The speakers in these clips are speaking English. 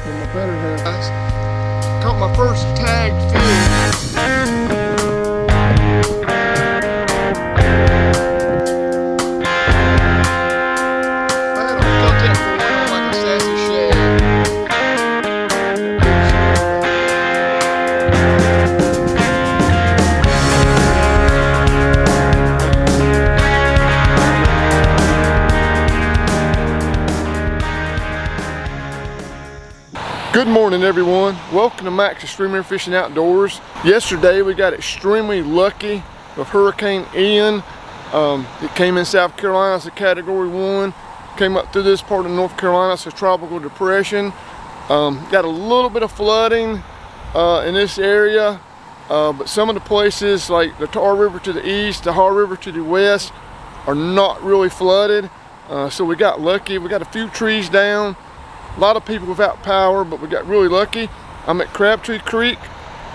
with my better half. Caught my first tagged fish. Good morning everyone, welcome to Mack's Extreme Fishing Outdoors. Yesterday we got extremely lucky with Hurricane Ian. It came in South Carolina as a Category 1, came up through this part of North Carolina as a tropical depression. Got a little bit of flooding in this area, but some of the places like the Tar River to the east, the Har River to the west are not really flooded. So we got lucky, we got a few trees down. A lot of people without power, but we got really lucky. I'm at Crabtree Creek.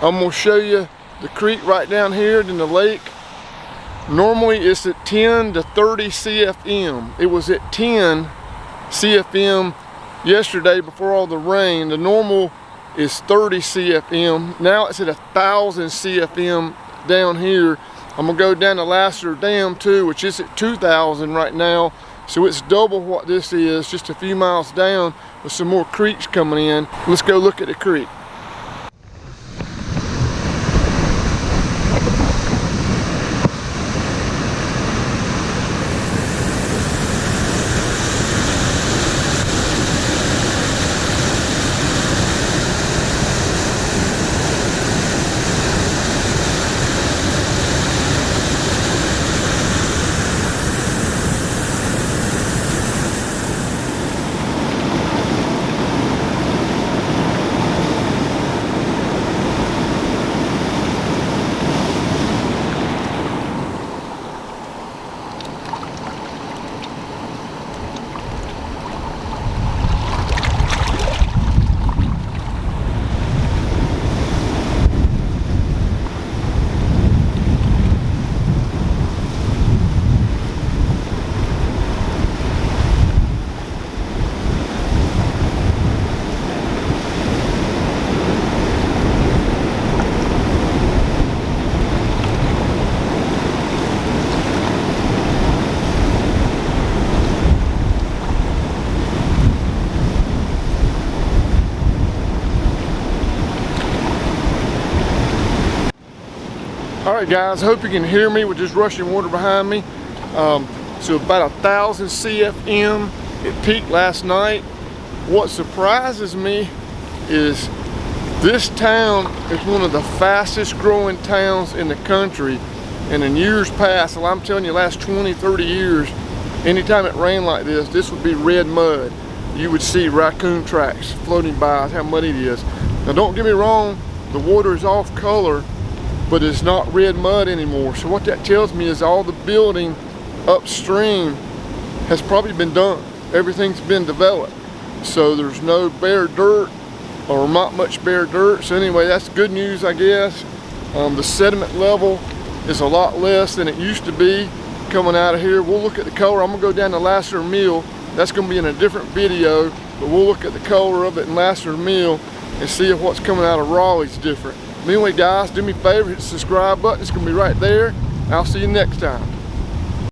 I'm gonna show you the creek right down here in the lake. Normally it's at 10 to 30 CFM. It was at 10 CFM yesterday before all the rain. The normal is 30 CFM. Now it's at 1,000 CFM down here. I'm gonna go down to Lassiter Dam too, which is at 2,000 right now. So it's double what this is, just a few miles down with some more creeks coming in. Let's go look at the creek. Alright guys, hope you can hear me with just rushing water behind me. So about 1,000 CFM. It peaked last night. What surprises me is this town is one of the fastest growing towns in the country. And in years past, well, I'm telling you, last 20, 30 years, anytime it rained like this would be red mud. You would see raccoon tracks floating by. That's how muddy it is. Now don't get me wrong, the water is off color, but it's not red mud anymore. So what that tells me is all the building upstream has probably been done. Everything's been developed. So there's no bare dirt or not much bare dirt. So anyway, that's good news, I guess. The sediment level is a lot less than it used to be coming out of here. We'll look at the color. I'm gonna go down to Lassiter Mill. That's gonna be in a different video, but we'll look at the color of it in Lassiter Mill and see if what's coming out of Raleigh's different. Anyway guys, do me a favor, hit the subscribe button. It's gonna be right there. I'll see you next time.